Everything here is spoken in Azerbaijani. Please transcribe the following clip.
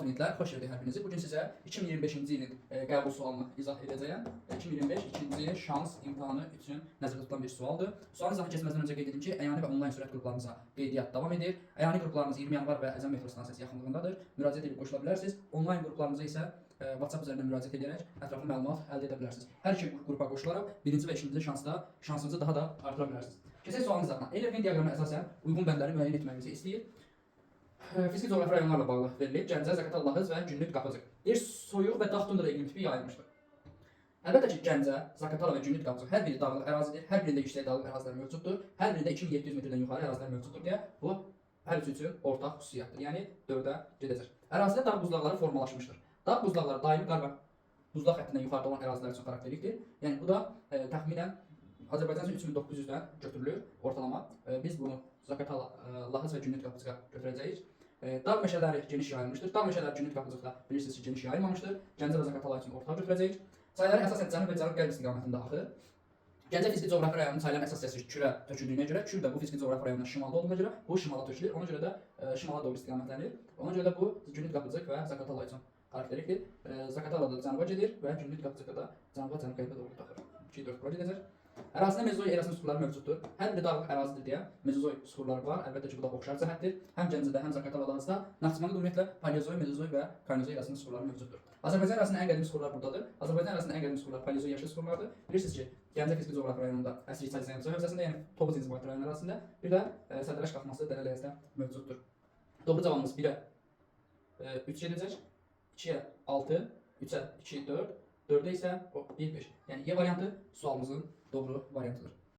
abonentlər, xoş gördük hər birinizi. Bugün sizə 2025-ci ilin qəbul sualını izah edəcəyəm. 2025 ikinci şans imtahanı üçün nəzərdə tutulan bir sualdır. Sualın izahına keçməzdən öncə qeyd edim ki, əyani və onlayn sürət qruplarımıza qeydiyyat davam edir. Əyani qruplarımız 20 yanvar və Əzəm metro stansiyası yaxınlığındadır. Müraciət edib qoşula bilərsiniz. Onlayn qruplarımıza isə WhatsApp üzərindən müraciət edərək ətraflı məlumat əldə edə bilərsiniz. Hər iki qrupa qoşularaq birinci və ikinci şansınızı daha da artıra bilərsiniz. Keçək sualın izahına. Eylerfin diaqramına əsasən uyğun bəndləri müəyyən etməyimizi istəyir. Fiziki coğrafi rayonlarla bağlı verilib. Gəncə, Zaqatala, Lahız və Günnüt, Qapıcıq. Deyir, soyuq və dağ tundra iqlim tipi yayılmışdır. Əlbəttə ki, Gəncə, Zaqatala və Günnüt, Qapıcıq hər biri dağlıq ərazidir. Hər birində yüksək dağlıq ərazilər mövcuddur. Hər birində 2700 metrdən yuxarı ərazilər mövcuddur deyə bu hər üçü üçün ortaq xüsusiyyətdir. Yəni 4-ə gedəcək. Ərazidə dağ buzlaqları formalaşmışdır. Dağ buzlaqları daimi qar və buzlaq xəttindən yuxarıda olan ərazilər üçün xarakterlikdir. Yəni bu da təxminən Azərbaycan üçün 3900-dən götürülür ortalama. Biz bunu Zaqatala, Lahız və Günnüt, Qapıcığa götürəcəyik. Dağ meşələri geniş yayılmışdır. Dağ meşələri Günnüt, Qapıcıqda bilirsiniz ki, geniş yayılmamışdır. Gəncə və Zaqatala üçün ortaq götürəcəyik. Çayları əsasən cənub və cənub-qərb istiqamətində axır. Gəncə fiziki coğrafi rayonunun çayların əsas hissəsi Kürə töküldüyünə görə, Kür də bu fiziki coğrafi rayonun şimalda olduğuna görə bu şimala tökülür. Ona görə də şimala doğru istiqamətlənir. Ona görə də bu Günnüt, Qapıcıq və Zaqatala üçün xarakterlikdir. Zaqatala da cənuba gedir və Günnüt, Qapıcıqda da cənuba, cənub-qərbə doğru taxır. 2-4 bura gedəcək. Ərazisində mezozoik erasinin suxurları mövcuddur. Hər biri dağlıq ərazidir deyə mezozoik suxurları var. Əlbəttə ki, bu da oxşar cəhətdir. Həm Gəncədə, həm Zaqatala, Lahızda Naxçıvanda ümumiyyətlə paleozoik, mezozoik və karnozoik erasinin suxurları mövcuddur. Azərbaycan ərazisinin ən qədim suxurları buradadır. Azərbaycan ərazisinin ən qədim suxurları paleozoik yaşıl suxurlardır. Bilirsiniz ki, Gəncə fiziki coğrafi rayonunda əsrik çay səhmçə hövzəsində, yəni Tovuz inzibati rayon ərazisində bir də Sədrəş qalxması dərələyəzdə mövcuddur. Doğru cavabımız 1-ə 3 gedəcək, 2-yə 6, 3-ə 2, 4, 4-ə isə 1, 5. Yəni E variantı sualımızın doğru variantıdır.